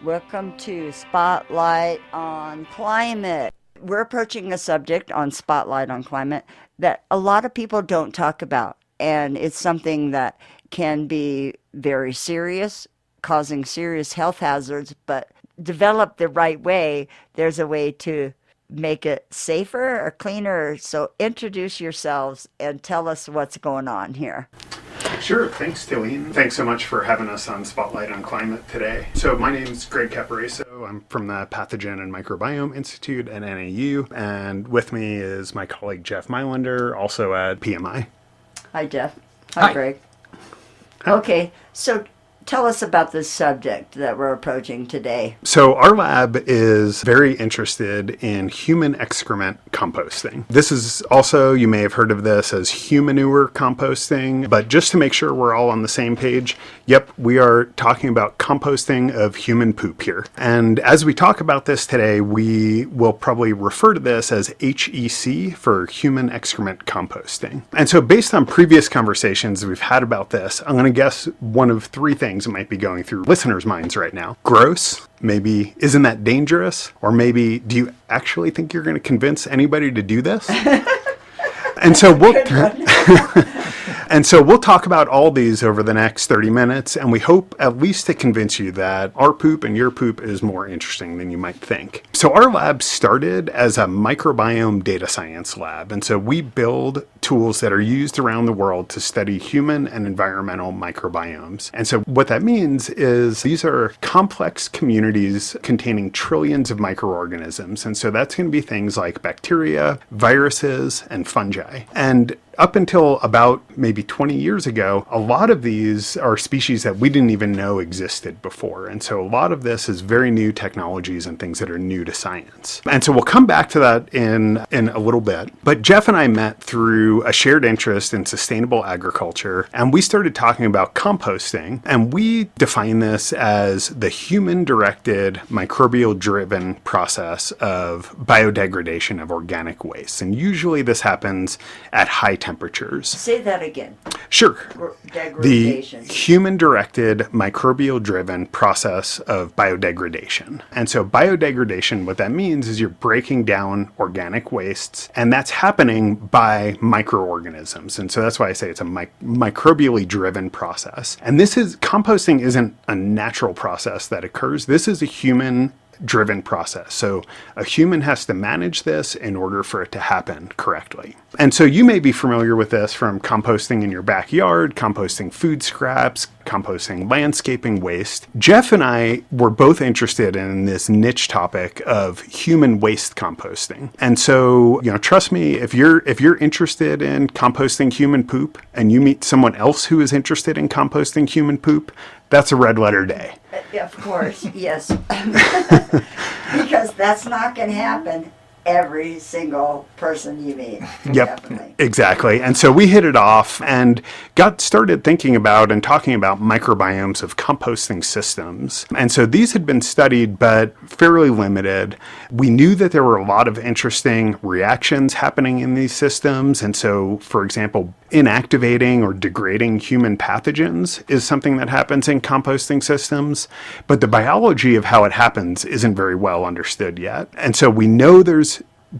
Welcome to Spotlight on Climate. We're approaching a subject on Spotlight on Climate that a lot of people don't talk about, and it's something that can be very serious, causing serious health hazards, but developed the right way, there's a way to make it safer or cleaner. So introduce yourselves and tell us what's going on here. Sure. Thanks, Tilleen. Thanks so much for having us on Spotlight on Climate today. So my name's Greg Caparaso. I'm from the Pathogen and Microbiome Institute at NAU, and with me is my colleague Jeff Meilander, also at PMI. Hi, Jeff. Hi, Greg. Hi. Okay, so tell us about this subject that we're approaching today. So our lab is very interested in human excrement composting. This is also, you may have heard of this as humanure composting, but just to make sure we're all on the same page, yep, we are talking about composting of human poop here. And as we talk about this today, we will probably refer to this as HEC for human excrement composting. And so based on previous conversations we've had about this, I'm going to guess one of three things that might be going through listeners' minds right now. Gross, maybe isn't that dangerous? Or maybe, do you actually think you're going to convince anybody to do this? And so we'll talk about all these over the next 30 minutes, and we hope at least to convince you that our poop and your poop is more interesting than you might think. So our lab started as a microbiome data science lab, and so we build tools that are used around the world to study human and environmental microbiomes. And so what that means is these are complex communities containing trillions of microorganisms, and so that's going to be things like bacteria, viruses, and fungi. And up until about maybe 20 years ago, a lot of these are species that we didn't even know existed before. And so a lot of this is very new technologies and things that are new to science. And so we'll come back to that in a little bit. But Jeff and I met through a shared interest in sustainable agriculture, and we started talking about composting. And we define this as the human-directed, microbial-driven process of biodegradation of organic waste. And usually this happens at high temperatures. Say that again. Sure. Degradation. The human-directed, microbial-driven process of biodegradation. And so biodegradation, what that means is you're breaking down organic wastes, and that's happening by microorganisms. And so that's why I say it's a microbially driven process. And composting isn't a natural process that occurs. This is a human-driven process. So a human has to manage this in order for it to happen correctly. And so you may be familiar with this from composting in your backyard, composting food scraps, composting landscaping waste. Jeff and I were both interested in this niche topic of human waste composting. And so, trust me, if you're interested in composting human poop and you meet someone else who is interested in composting human poop, that's a red letter day. Of course, yes. Because that's not going to happen every single person you meet. Yep, Definitely. exactly. And so we hit it off and got started thinking about and talking about microbiomes of composting systems. And so these had been studied, but fairly limited. We knew that there were a lot of interesting reactions happening in these systems. And so, for example, inactivating or degrading human pathogens is something that happens in composting systems, but the biology of how it happens isn't very well understood yet. And so we know there's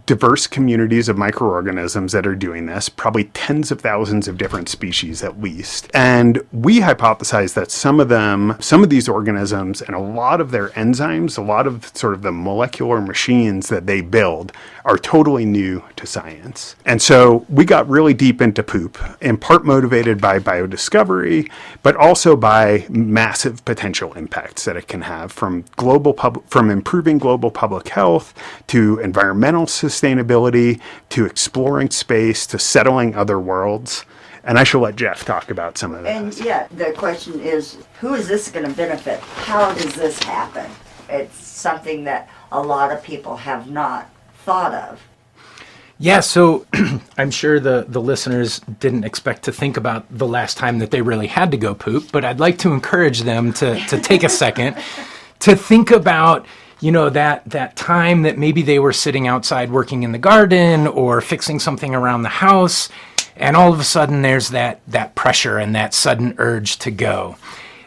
diverse communities of microorganisms that are doing this, probably tens of thousands of different species at least. And we hypothesize that some of these organisms and a lot of their enzymes, a lot of sort of the molecular machines that they build are totally new to science. And so we got really deep into poop, in part motivated by biodiscovery, but also by massive potential impacts that it can have from improving global public health to environmental sustainability, to exploring space, to settling other worlds. And I shall let Jeff talk about some of that. And yeah, the question is, who is this going to benefit? How does this happen? It's something that a lot of people have not thought of. Yeah, so I'm sure the listeners didn't expect to think about the last time that they really had to go poop, but I'd like to encourage them to take a second to think about that time that maybe they were sitting outside working in the garden or fixing something around the house, and all of a sudden there's that pressure and that sudden urge to go.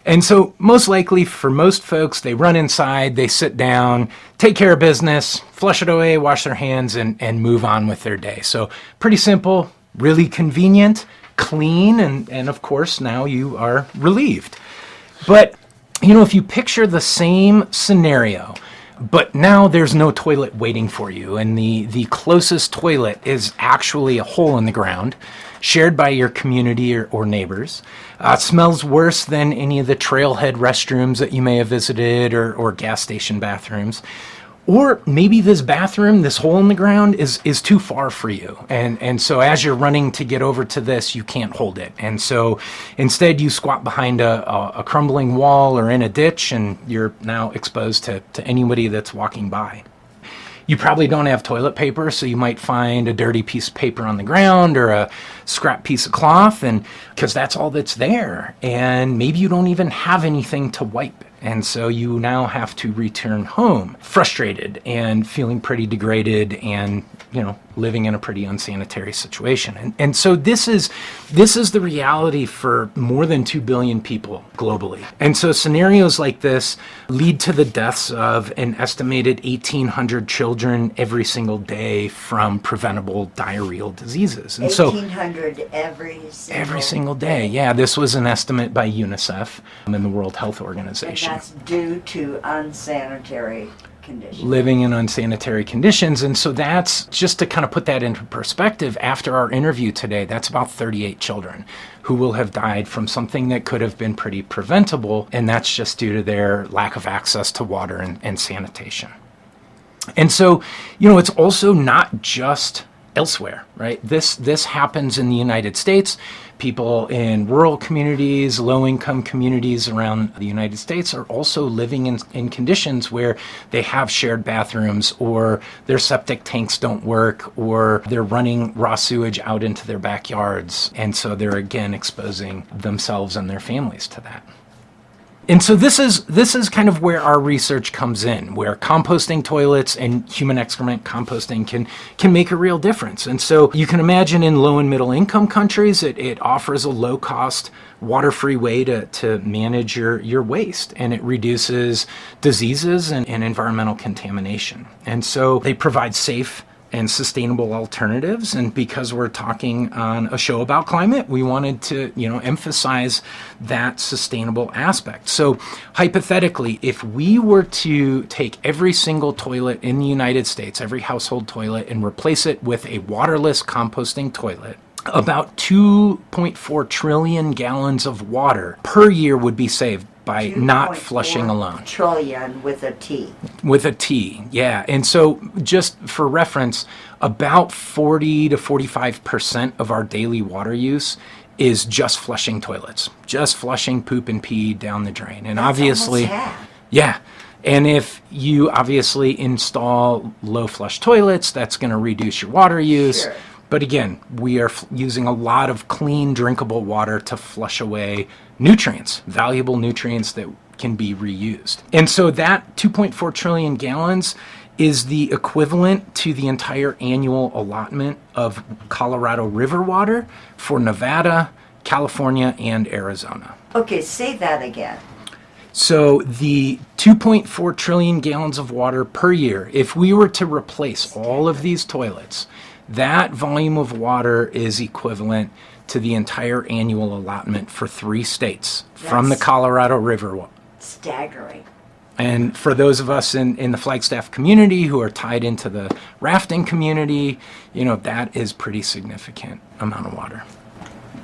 And so most likely for most folks, they run inside, they sit down, take care of business, flush it away, wash their hands, and move on with their day. So pretty simple, really convenient, clean, and of course now you are relieved. But, if you picture the same scenario, but now there's no toilet waiting for you, and the closest toilet is actually a hole in the ground, shared by your community or neighbors. Smells worse than any of the trailhead restrooms that you may have visited or gas station bathrooms. Or maybe this bathroom, this hole in the ground is too far for you. And so as you're running to get over to this, you can't hold it. And so instead you squat behind a crumbling wall or in a ditch, and you're now exposed to anybody that's walking by. You probably don't have toilet paper, so you might find a dirty piece of paper on the ground or a scrap piece of cloth, and because that's all that's there. And maybe you don't even have anything to wipe. And so you now have to return home frustrated and feeling pretty degraded and, living in a pretty unsanitary situation. And so this is the reality for more than 2 billion people globally. And so scenarios like this lead to the deaths of an estimated 1,800 children every single day from preventable diarrheal diseases. And 1,800 every single day. Yeah, this was an estimate by UNICEF and the World Health Organization. And that's due to unsanitary conditions. Living in unsanitary conditions. And so that's, just to kind of put that into perspective, after our interview today, that's about 38 children who will have died from something that could have been pretty preventable, and that's just due to their lack of access to water and sanitation. And so, it's also not just elsewhere, right? This happens in the United States. People in rural communities, low-income communities around the United States are also living in conditions where they have shared bathrooms, or their septic tanks don't work, or they're running raw sewage out into their backyards. And so they're again exposing themselves and their families to that. And so this is kind of where our research comes in, where composting toilets and human excrement composting can make a real difference. And so you can imagine in low and middle income countries, it offers a low cost, water-free way to manage your waste, and it reduces diseases and environmental contamination. And so they provide safe and sustainable alternatives. And because we're talking on a show about climate, we wanted to, emphasize that sustainable aspect. So hypothetically, if we were to take every single toilet in the United States, every household toilet, and replace it with a waterless composting toilet, about 2.4 trillion gallons of water per year would be saved by not flushing alone. Trillion with a T. With a T, yeah. And so just for reference, about 40 to 45% of our daily water use is just flushing toilets, just flushing poop and pee down the drain. And that's obviously, yeah. And if you obviously install low flush toilets, that's going to reduce your water use. Sure. But again, we are using a lot of clean, drinkable water to flush away nutrients, valuable nutrients that can be reused. And so that 2.4 trillion gallons is the equivalent to the entire annual allotment of Colorado River water for Nevada, California, and Arizona. Okay, say that again. So the 2.4 trillion gallons of water per year, if we were to replace all of these toilets, that volume of water is equivalent to the entire annual allotment for 3 states from the Colorado River. Staggering. And for those of us in the Flagstaff community who are tied into the rafting community, that is pretty significant amount of water.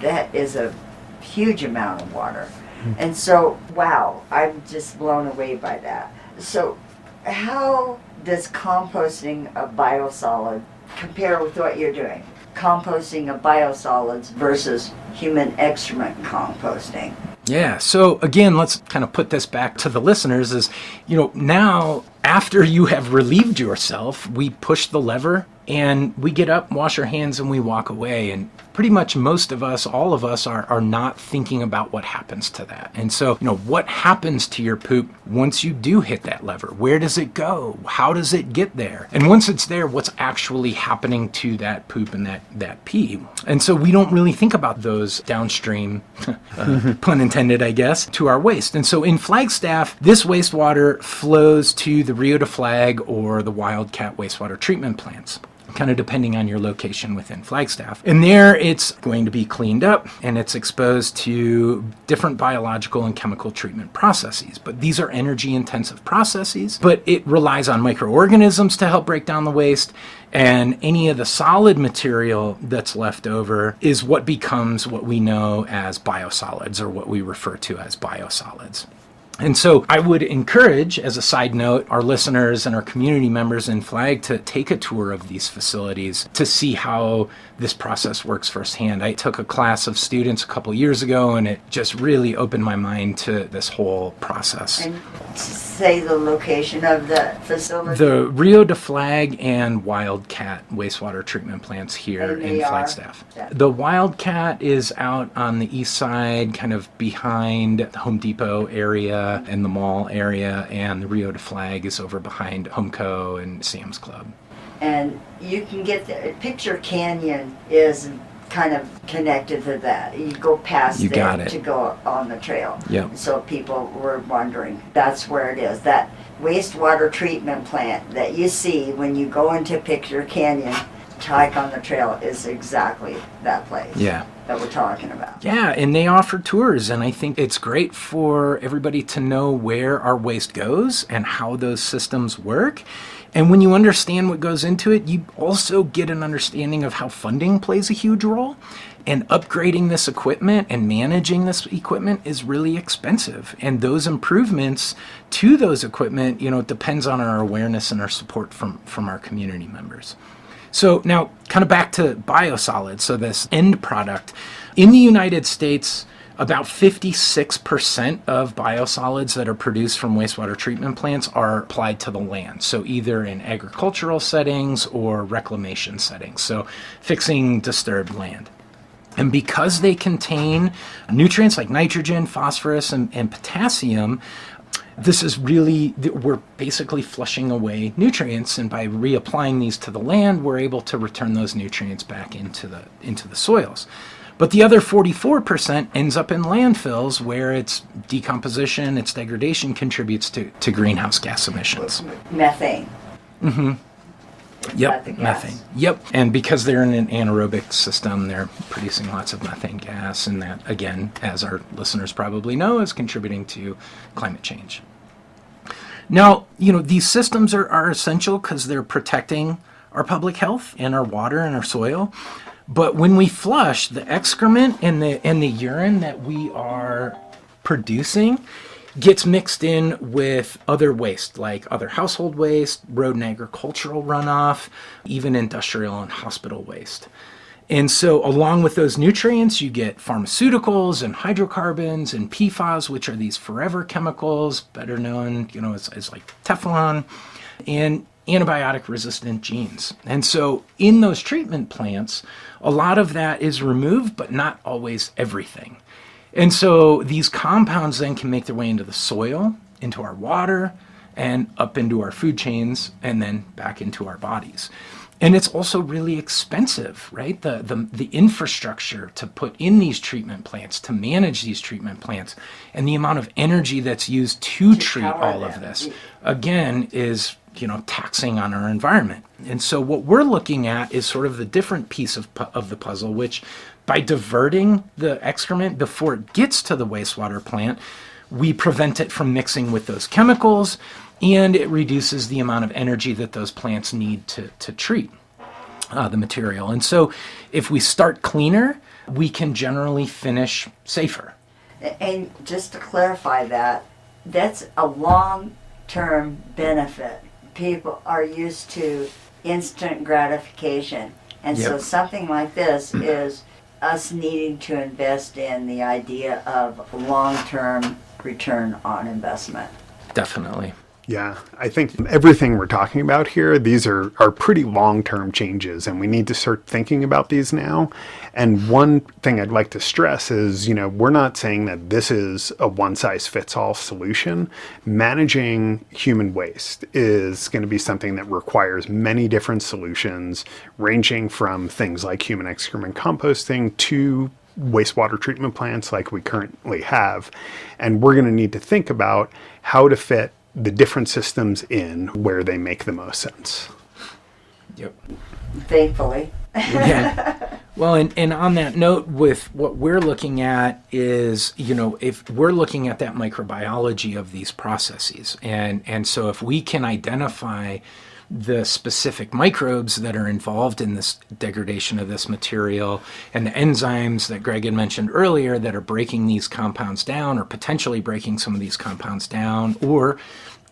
That is a huge amount of water. And so, wow, I'm just blown away by that. So how does composting a biosolid compare with what you're doing? Composting of biosolids versus human excrement composting. Yeah, so again, let's kind of put this back to the listeners is, now after you have relieved yourself, we push the lever and we get up, wash our hands, and we walk away. And pretty much most of us, all of us, are not thinking about what happens to that. And so, what happens to your poop once you do hit that lever? Where does it go? How does it get there? And once it's there, what's actually happening to that poop and that pee? And so we don't really think about those downstream, pun intended, I guess, to our waste. And so in Flagstaff, this wastewater flows to the Rio de Flag or the Wildcat wastewater treatment plants, kind of depending on your location within Flagstaff. And there it's going to be cleaned up and it's exposed to different biological and chemical treatment processes. But these are energy intensive processes, but it relies on microorganisms to help break down the waste. And any of the solid material that's left over is what becomes what we know as biosolids, or what we refer to as biosolids. And so I would encourage, as a side note, our listeners and our community members in Flag to take a tour of these facilities to see how this process works firsthand. I took a class of students a couple years ago, and it just really opened my mind to this whole process. And say the location of the facility? The Rio de Flag and Wildcat wastewater treatment plants here in Flagstaff. The Wildcat is out on the east side, kind of behind the Home Depot area and the mall area, and the Rio de Flag is over behind Homeco and Sam's Club. And you can get the Picture Canyon is kind of connected to that. You go past there to go on the trail. Yep. So people were wondering, that's where it is. That wastewater treatment plant that you see when you go into Picture Canyon to hike on the trail is exactly that place. Yeah. That we're talking about. Yeah, and they offer tours, and I think it's great for everybody to know where our waste goes and how those systems work. And when you understand what goes into it, you also get an understanding of how funding plays a huge role. And upgrading this equipment and managing this equipment is really expensive. And those improvements to those equipment, depends on our awareness and our support from our community members. So now, kind of back to biosolids, so this end product. In the United States, about 56% of biosolids that are produced from wastewater treatment plants are applied to the land. So either in agricultural settings or reclamation settings, so fixing disturbed land. And because they contain nutrients like nitrogen, phosphorus, and potassium, this is really, we're basically flushing away nutrients, and by reapplying these to the land, we're able to return those nutrients back into the soils. But the other 44% ends up in landfills, where its decomposition, its degradation contributes to greenhouse gas emissions. Methane. Mm-hmm. Yep, methane. Yep. And because they're in an anaerobic system, they're producing lots of methane gas, and that, again, as our listeners probably know, is contributing to climate change. Now, these systems are essential because they're protecting our public health and our water and our soil. But when we flush, the excrement and the urine that we are producing gets mixed in with other waste, like other household waste, road and agricultural runoff, even industrial and hospital waste. And so along with those nutrients, you get pharmaceuticals and hydrocarbons and PFAS, which are these forever chemicals, better known, as like Teflon, and antibiotic-resistant genes. And so in those treatment plants, a lot of that is removed, but not always everything. And so these compounds then can make their way into the soil, into our water, and up into our food chains, and then back into our bodies. And it's also really expensive, right? The infrastructure to put in these treatment plants, to manage these treatment plants, and the amount of energy that's used to treat all of this, again, is taxing on our environment. And so what we're looking at is sort of the different piece of the puzzle, which by diverting the excrement before it gets to the wastewater plant, we prevent it from mixing with those chemicals, and it reduces the amount of energy that those plants need to treat the material. And so if we start cleaner, we can generally finish safer. And just to clarify that, that's a long-term benefit. People are used to instant gratification. And so something like this is us needing to invest in the idea of long-term return on investment. Definitely. Yeah, I think everything we're talking about here, these are pretty long-term changes, and we need to start thinking about these now. And one thing I'd like to stress is, we're not saying that this is a one-size-fits-all solution. Managing human waste is going to be something that requires many different solutions, ranging from things like human excrement composting to wastewater treatment plants like we currently have. And we're going to need to think about how to fit the different systems in where they make the most sense. Yep. Thankfully. Yeah. Well, and on that note, with what we're looking at is, if we're looking at that microbiology of these processes, and so if we can identify the specific microbes that are involved in this degradation of this material and the enzymes that Greg had mentioned earlier that are breaking these compounds down or potentially breaking some of these compounds down, or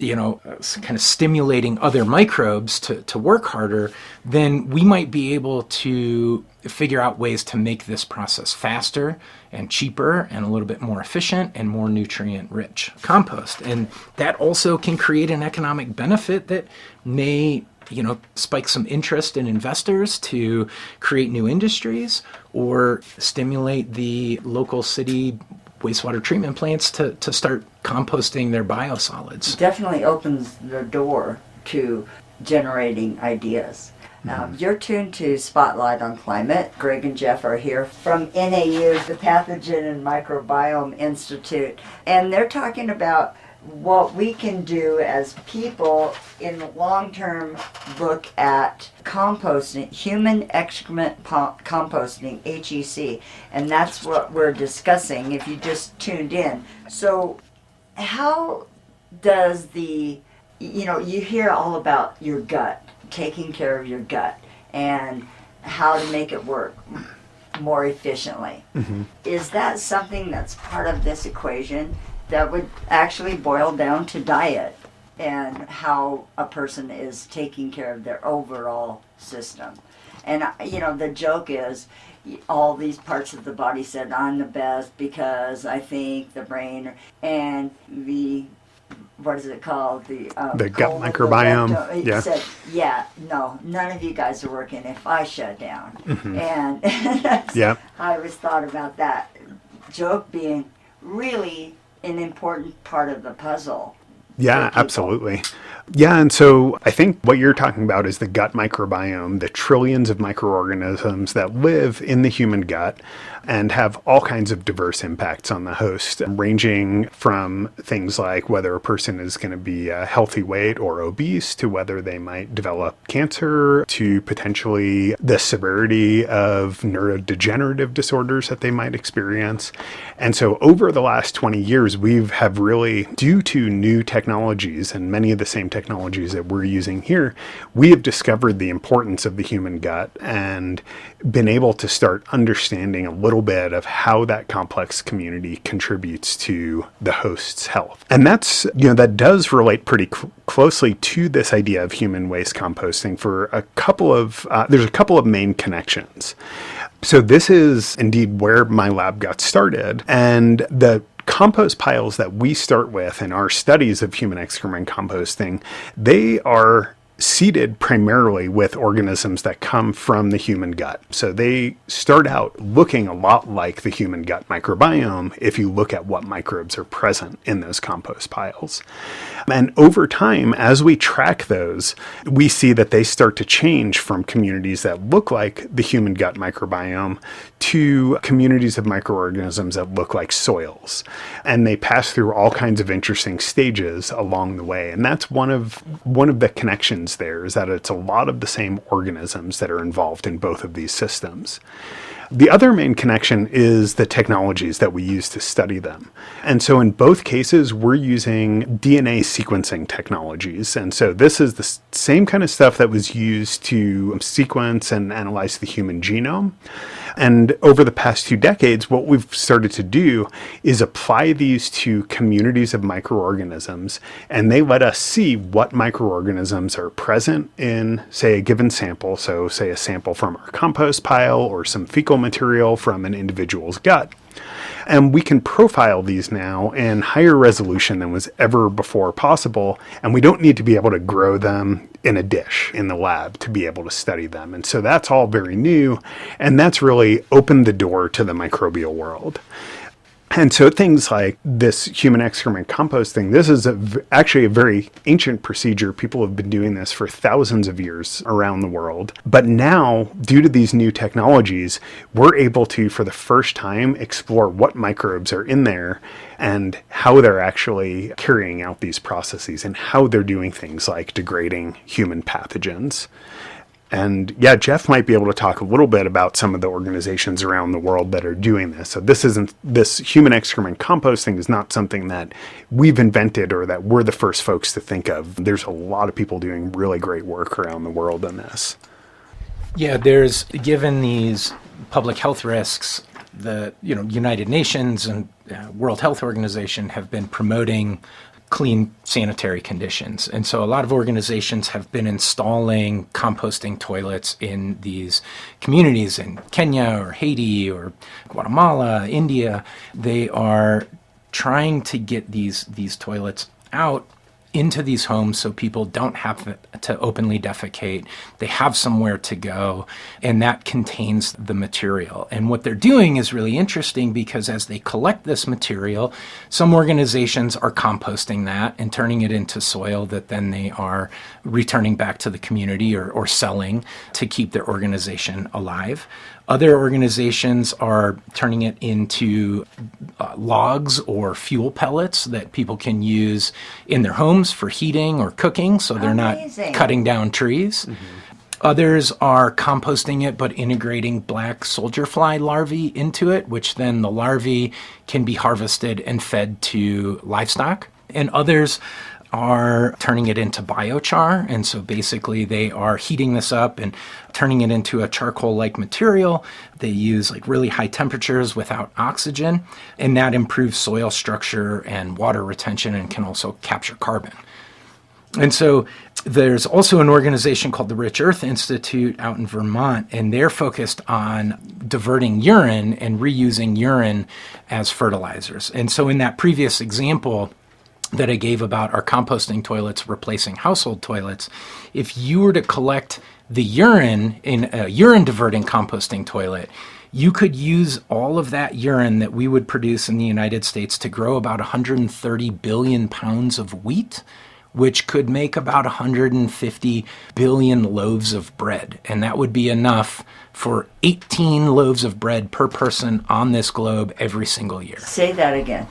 kind of stimulating other microbes to work harder, then we might be able to figure out ways to make this process faster and cheaper and a little bit more efficient and more nutrient rich compost. And that also can create an economic benefit that may spike some interest in investors to create new industries or stimulate the local city wastewater treatment plants to start composting their biosolids. Definitely opens the door to generating ideas. You're tuned to Spotlight on Climate. Greg and Jeff are here from NAU, the Pathogen and Microbiome Institute, and they're talking about what we can do as people in the long term look at composting, human excrement composting, HEC, and that's what we're discussing if you just tuned in. So how does you hear all about your gut, taking care of your gut, and how to make it work more efficiently. Mm-hmm. Is that something that's part of this equation that would actually boil down to diet and how a person is taking care of their overall system? And, the joke is all these parts of the body said, I'm the best because I think the brain and what is it called? The gut microbiome. Yeah. Said, no, none of you guys are working if I shut down. Mm-hmm. And I always thought about that joke being really an important part of the puzzle. Yeah, absolutely. Yeah, and so I think what you're talking about is the gut microbiome, the trillions of microorganisms that live in the human gut and have all kinds of diverse impacts on the host, ranging from things like whether a person is going to be a healthy weight or obese, to whether they might develop cancer, to potentially the severity of neurodegenerative disorders that they might experience. And so over the last 20 years, have really, due to new technologies and many of the same technologies that we're using here, we have discovered the importance of the human gut and been able to start understanding a little bit of how that complex community contributes to the host's health. And that's, that does relate pretty closely to this idea of human waste composting for there's a couple of main connections. So this is indeed where my lab got started, and the compost piles that we start with in our studies of human excrement composting, they are seeded primarily with organisms that come from the human gut. So they start out looking a lot like the human gut microbiome if you look at what microbes are present in those compost piles. And over time, as we track those, we see that they start to change from communities that look like the human gut microbiome to communities of microorganisms that look like soils. And they pass through all kinds of interesting stages along the way. And that's one of the connections there, is that it's a lot of the same organisms that are involved in both of these systems. The other main connection is the technologies that we use to study them. And so in both cases, we're using DNA sequencing technologies. And so this is the same kind of stuff that was used to sequence and analyze the human genome. And over the past 2 decades, what we've started to do is apply these to communities of microorganisms, and they let us see what microorganisms are present in, say, a given sample. So say a sample from our compost pile or some fecal material from an individual's gut. And we can profile these now in higher resolution than was ever before possible. And we don't need to be able to grow them in a dish in the lab to be able to study them. And so that's all very new. And that's really opened the door to the microbial world. And so things like this human excrement composting, this is actually a very ancient procedure. People have been doing this for thousands of years around the world. But now, due to these new technologies, we're able to, for the first time, explore what microbes are in there and how they're actually carrying out these processes and how they're doing things like degrading human pathogens. And yeah, Jeff might be able to talk a little bit about some of the organizations around the world that are doing this. So this human excrement composting is not something that we've invented or that we're the first folks to think of. There's a lot of people doing really great work around the world on this. Yeah, given these public health risks, the United Nations and World Health Organization have been promoting clean sanitary conditions. And so a lot of organizations have been installing composting toilets in these communities in Kenya or Haiti or Guatemala, India. They are trying to get these toilets out into these homes so people don't have to openly defecate. They have somewhere to go, and that contains the material. And what they're doing is really interesting because as they collect this material, some organizations are composting that and turning it into soil that then they are returning back to the community or selling to keep their organization alive. Other organizations are turning it into logs or fuel pellets that people can use in their homes for heating or cooking, so they're Amazing. not cutting down trees. Mm-hmm. Others are composting it but integrating black soldier fly larvae into it, which then the larvae can be harvested and fed to livestock. And others are turning it into biochar. And so basically they are heating this up and turning it into a charcoal-like material. They use like really high temperatures without oxygen, and that improves soil structure and water retention and can also capture carbon. And so there's also an organization called the Rich Earth Institute out in Vermont, and they're focused on diverting urine and reusing urine as fertilizers. And so in that previous example that I gave about our composting toilets replacing household toilets, if you were to collect the urine in a urine diverting composting toilet, you could use all of that urine that we would produce in the United States to grow about 130 billion pounds of wheat, which could make about 150 billion loaves of bread. And that would be enough for 18 loaves of bread per person on this globe every single year. Say that again.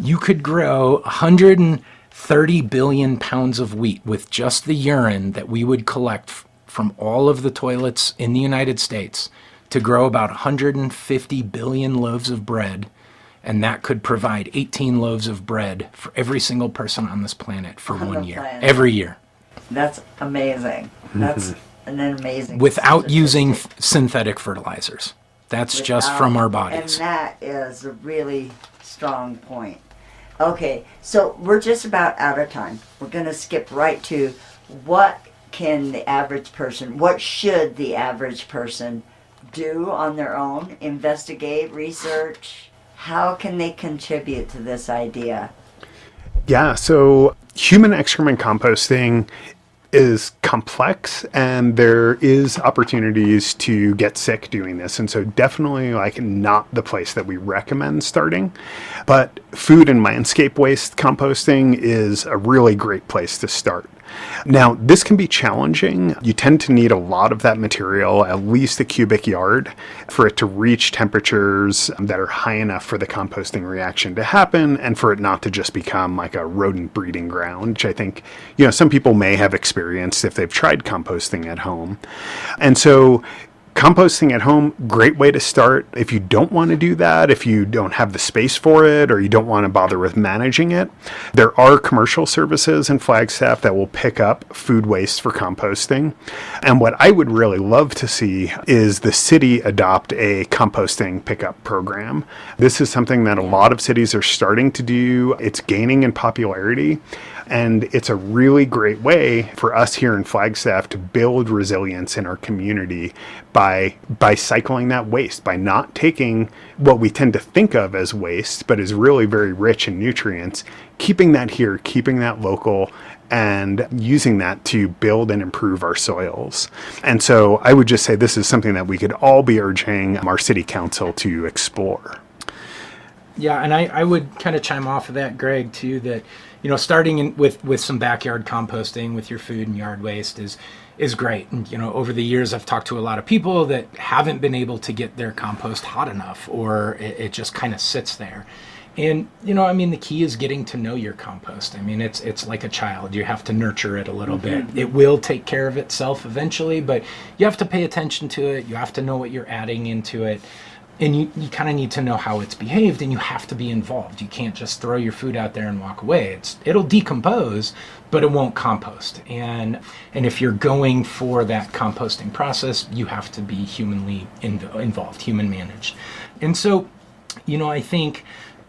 You could grow 130 billion pounds of wheat with just the urine that we would collect from all of the toilets in the United States to grow about 150 billion loaves of bread, and that could provide 18 loaves of bread for every single person on this planet for 1 year, every year. That's amazing. That's an amazing. Without using synthetic fertilizers. That's just from our bodies. And that is a really strong point. Okay, so we're just about out of time. We're going to skip right to what should the average person do on their own? Investigate, research? How can they contribute to this idea? Yeah, so human excrement composting is complex, and there is opportunities to get sick doing this. And so definitely not the place that we recommend starting. But food and landscape waste composting is a really great place to start. Now, this can be challenging. You tend to need a lot of that material, at least a cubic yard, for it to reach temperatures that are high enough for the composting reaction to happen and for it not to just become like a rodent breeding ground, which I think, some people may have experienced if they've tried composting at home. And so composting at home, great way to start. If you don't want to do that, if you don't have the space for it, or you don't want to bother with managing it, there are commercial services in Flagstaff that will pick up food waste for composting. And what I would really love to see is the city adopt a composting pickup program. This is something that a lot of cities are starting to do. It's gaining in popularity. And it's a really great way for us here in Flagstaff to build resilience in our community by cycling that waste, by not taking what we tend to think of as waste, but is really very rich in nutrients, keeping that here, keeping that local, and using that to build and improve our soils. And so I would just say this is something that we could all be urging our city council to explore. Yeah, and I would kind of chime off of that, Greg, too, that, starting with some backyard composting with your food and yard waste is great. And, over the years, I've talked to a lot of people that haven't been able to get their compost hot enough, or it just kind of sits there. And, the key is getting to know your compost. It's like a child. You have to nurture it a little bit. It will take care of itself eventually, but you have to pay attention to it. You have to know what you're adding into it. And you kind of need to know how it's behaved, and you have to be involved. You can't just throw your food out there and walk away. It'll decompose, but it won't compost. And if you're going for that composting process, you have to be humanly involved, human managed. And so, I think,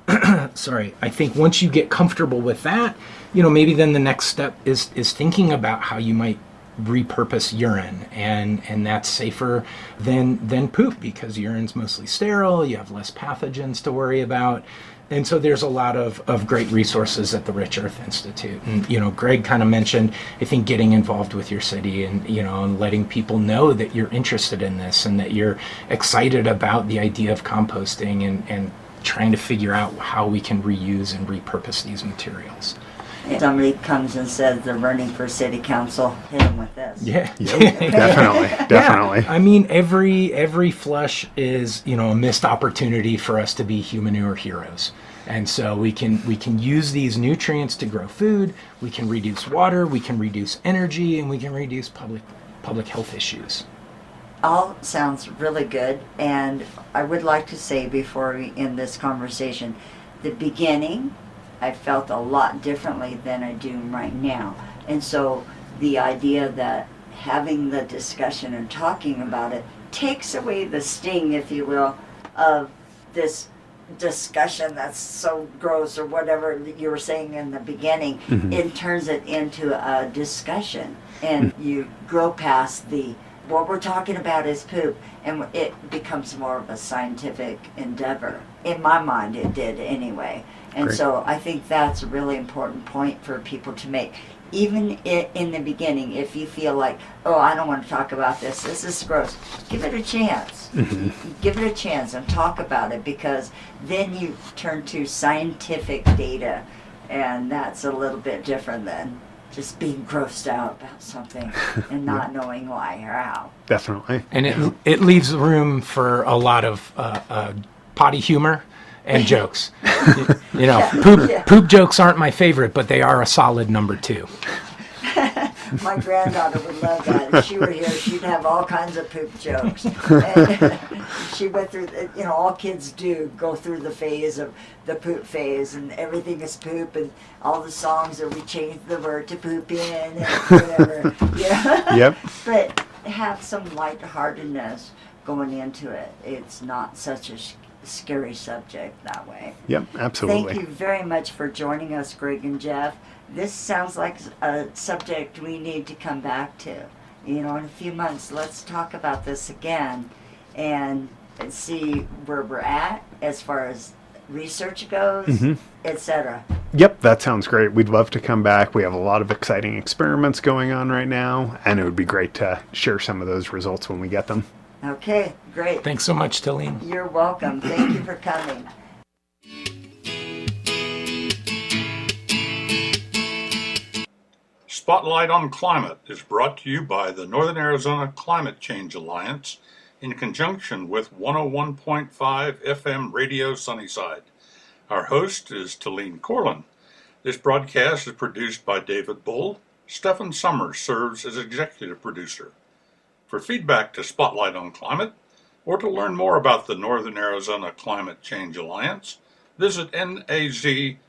I think once you get comfortable with that, maybe then the next step is thinking about how you might repurpose urine, and that's safer than poop, because urine's mostly sterile. You have less pathogens to worry about. And so there's a lot of great resources at the Rich Earth Institute. And, Greg kind of mentioned, I think, getting involved with your city and, and letting people know that you're interested in this and that you're excited about the idea of composting and trying to figure out how we can reuse and repurpose these materials. If somebody comes and says they're running for city council, hit them with this. Yeah, Definitely. Yeah. Every flush is, a missed opportunity for us to be humanure heroes. And so we can use these nutrients to grow food. We can reduce water. We can reduce energy, and we can reduce public health issues. All sounds really good. And I would like to say before we end this conversation, the beginning, I felt a lot differently than I do right now. And so the idea that having the discussion and talking about it takes away the sting, if you will, of this discussion that's so gross or whatever you were saying in the beginning. It turns it into a discussion, and you grow past what we're talking about is poop, and it becomes more of a scientific endeavor. In my mind, it did anyway. And Great. So I think that's a really important point for people to make. Even in the beginning, if you feel like, oh, I don't want to talk about this is gross, give it a chance. Give it a chance and talk about it, because then you turn to scientific data, and that's a little bit different than just being grossed out about something and not knowing why or how. Definitely. And it leaves room for a lot of potty humor and jokes. Poop jokes aren't my favorite, but they are a solid number 2. My granddaughter would love that. If she were here, she'd have all kinds of poop jokes. And she went through, all kids do go through the phase of the poop phase, and everything is poop, and all the songs that we change the word to poop in, and whatever. Yep. But have some lightheartedness going into it. It's not such a scary subject that way. Yep, absolutely. Thank you very much for joining us, Greg and Jeff. This sounds like a subject we need to come back to. In a few months, let's talk about this again and see where we're at as far as research goes, etc. Yep, that sounds great. We'd love to come back. We have a lot of exciting experiments going on right now, and it would be great to share some of those results when we get them. Okay, great. Thanks so much, Talene. You're welcome. Thank you for coming. Spotlight on Climate is brought to you by the Northern Arizona Climate Change Alliance in conjunction with 101.5 FM Radio Sunnyside. Our host is Talene Corlin. This broadcast is produced by David Bull. Stephen Summers serves as executive producer. For feedback to Spotlight on Climate, or to learn more about the Northern Arizona Climate Change Alliance, visit nazcca.org.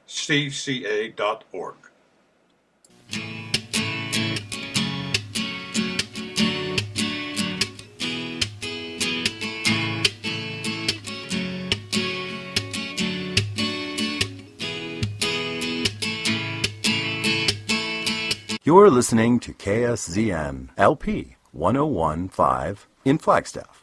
You're listening to KSZN LP 1015 in Flagstaff.